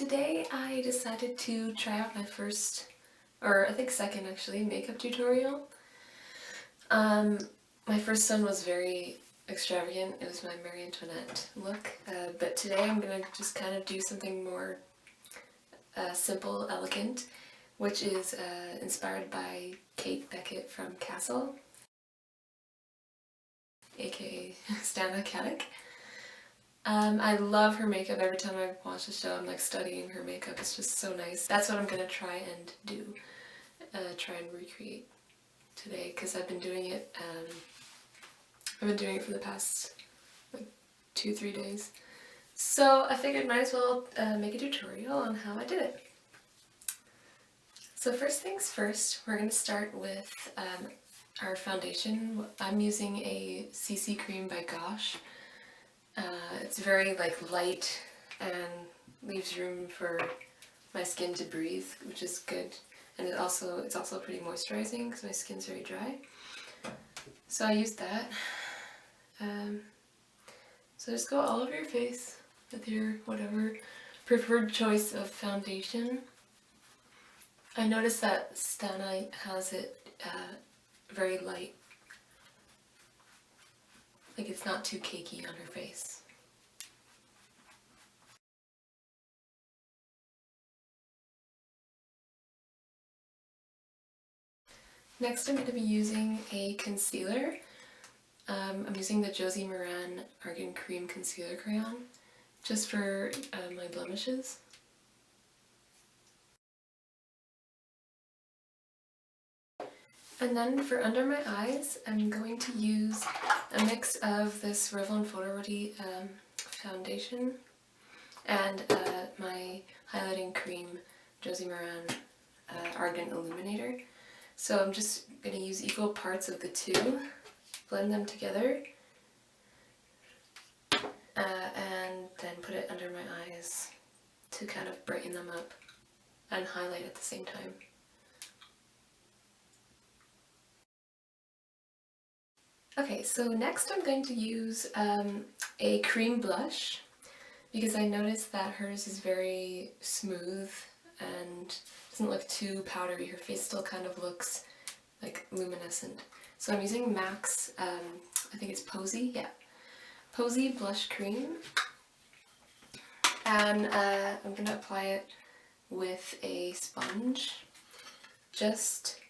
Today I decided to try out my first, or I think second actually, makeup tutorial. My first one was very extravagant. It was my Marie Antoinette look, but today I'm going to just kind of do something more simple, elegant, which is inspired by Beckett from Castle, aka Stana Katic. I love her makeup. Every time I watch the show I'm like studying her makeup. It's just so nice. That's what I'm gonna try and do. Try and recreate today because I've been doing it for the past like 2-3 days. So I figured might as well make a tutorial on how I did it. So first things first, we're gonna start with our foundation. I'm using a CC cream by Gosh. It's very light and leaves room for my skin to breathe, which is good. And it's also pretty moisturizing because my skin's very dry. So I used that. So just go all over your face with your whatever preferred choice of foundation. I noticed that Stana has it very light. Like it's not too cakey on her face. Next I'm going to be using a concealer. I'm using the Josie Maran Argan Cream Concealer Crayon just for my blemishes. And then for under my eyes, I'm going to use a mix of this Revlon photoready foundation and my highlighting cream, Josie Maran Argan Illuminator. So I'm just going to use equal parts of the two, blend them together, and then put it under my eyes to kind of brighten them up and highlight at the same time. Okay, so next I'm going to use a cream blush because I noticed that hers is very smooth and doesn't look too powdery. Her face still kind of looks like luminescent. So I'm using MAC's, I think it's Posy, yeah. Posy Blush Cream. And I'm going to apply it with a sponge just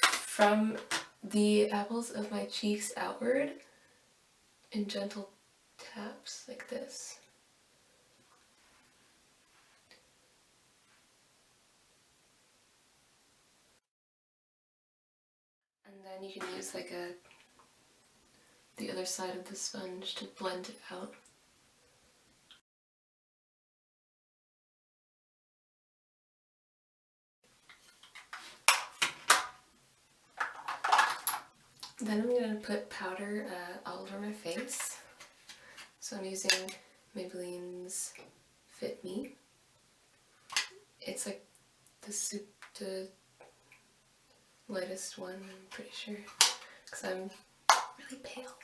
from the apples of my cheeks outward in gentle taps like this. And then you can use the other side of the sponge to blend it out. Then I'm going to put powder all over my face. So I'm using Maybelline's Fit Me. It's like the lightest one, I'm pretty sure, because I'm really pale.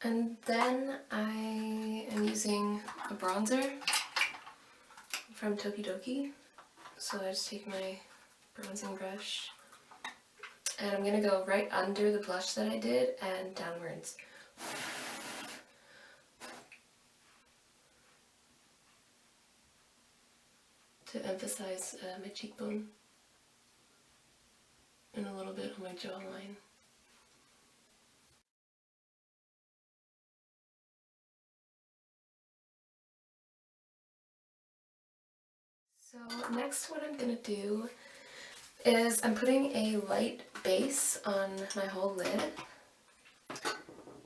And then I am using a bronzer from Tokidoki. So I just take my bronzing brush and I'm going to go right under the blush that I did and downwards. To emphasize my cheekbone and a little bit on my jawline. So next what I'm going to do is I'm putting a light base on my whole lid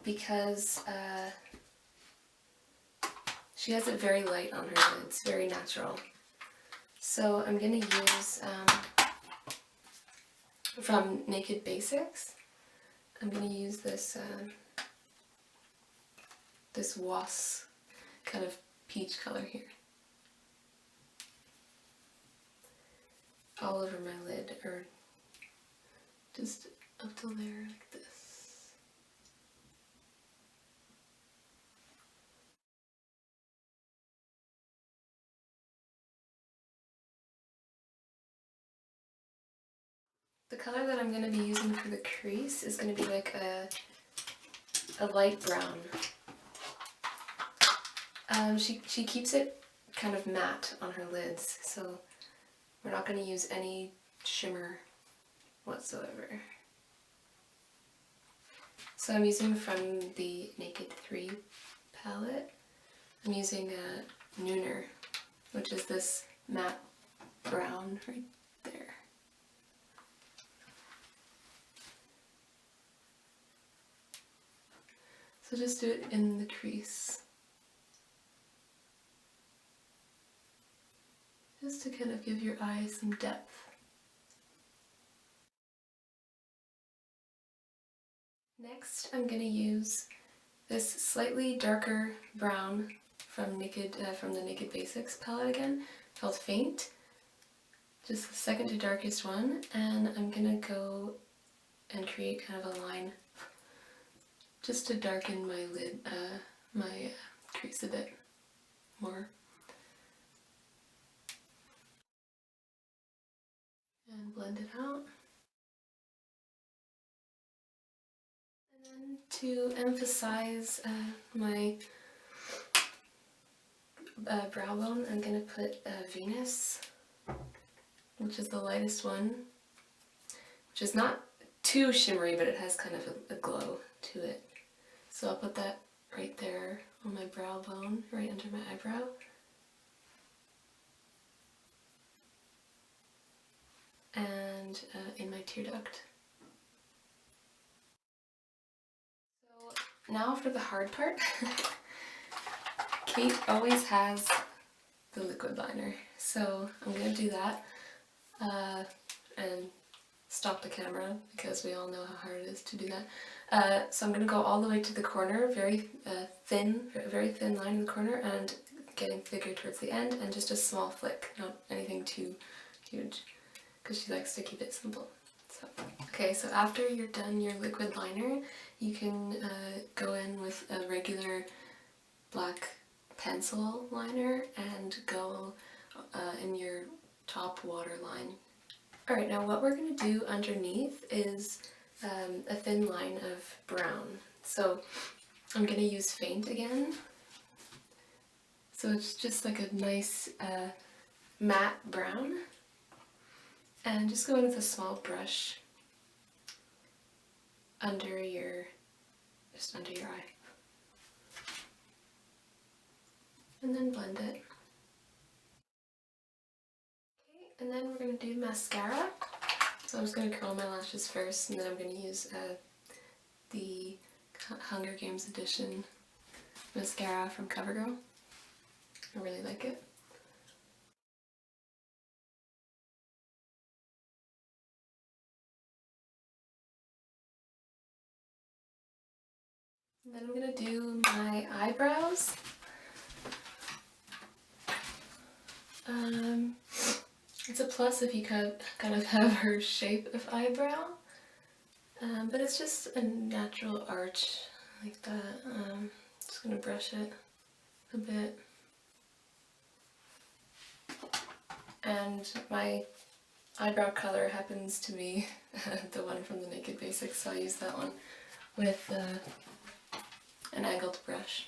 because she has it very light on her lid. It's very natural. So I'm going to use, from Naked Basics, I'm going to use this this was kind of peach color here. All over my lid, or just up to there like this. The color that I'm going to be using for the crease is going to be like a light brown. She keeps it kind of matte on her lids, so we're not going to use any shimmer whatsoever. So I'm using from the Naked 3 palette. I'm using a Nooner, which is this matte brown right there. So just do it in the crease. Just to kind of give your eyes some depth. Next, I'm going to use this slightly darker brown from the Naked Basics palette again, called Faint. Just the second to darkest one, and I'm going to go and create kind of a line just to darken my lid, my crease a bit more. And blend it out. And then to emphasize my brow bone, I'm going to put Venus, which is the lightest one, which is not too shimmery, but it has kind of a glow to it. So I'll put that right there on my brow bone, right under my eyebrow. And in my tear duct. So now for the hard part. Kate always has the liquid liner, so I'm going to do that and stop the camera because we all know how hard it is to do that. So I'm going to go all the way to the corner, very thin line in the corner, and getting thicker towards the end, and just a small flick, not anything too huge, because she likes to keep it simple. So, okay, so after you're done your liquid liner, you can go in with a regular black pencil liner and go in your top waterline. Alright, now what we're going to do underneath is a thin line of brown. So I'm going to use Faint again. So it's just like a nice matte brown. And just go in with a small brush just under your eye. And then blend it. Okay, and then we're going to do mascara. So I'm just going to curl my lashes first, and then I'm going to use the Hunger Games edition mascara from CoverGirl. I really like it. And then I'm going to do my eyebrows. It's a plus if you kind of have her shape of eyebrow, but it's just a natural arch like that. Just going to brush it a bit. And my eyebrow color happens to be the one from the Naked Basics, so I'll use that one with an angled brush.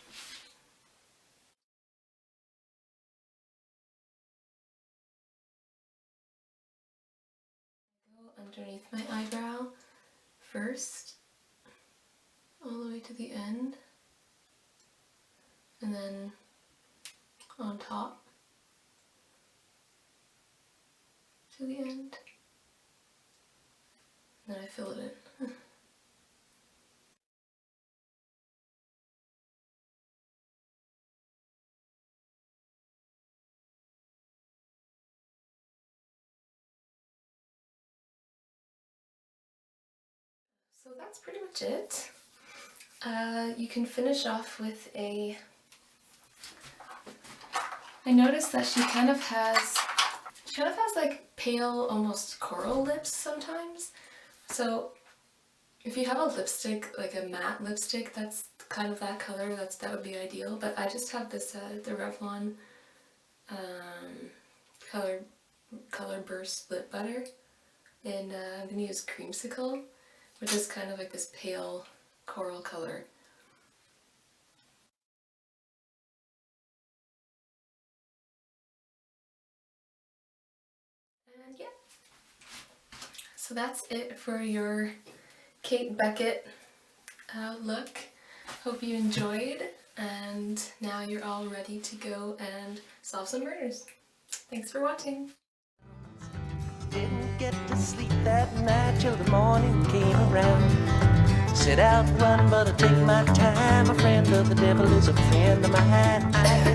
Go underneath my eyebrow first, all the way to the end, and then on top to the end, and then I fill it in. So that's pretty much it. You can finish off with I noticed that she kind of has like pale, almost coral lips sometimes. So if you have a lipstick, like a matte lipstick that's kind of that color, that would be ideal. But I just have this, the Revlon Color Burst Lip Butter. And I'm going to use Creamsicle, which is kind of like this pale coral color. And yeah, so that's it for your Kate Beckett look. Hope you enjoyed, and now you're all ready to go and solve some murders. Thanks for watching. Didn't get to sleep that night till the morning came around. Set out one, but I take my time. A friend of the devil is a friend of mine.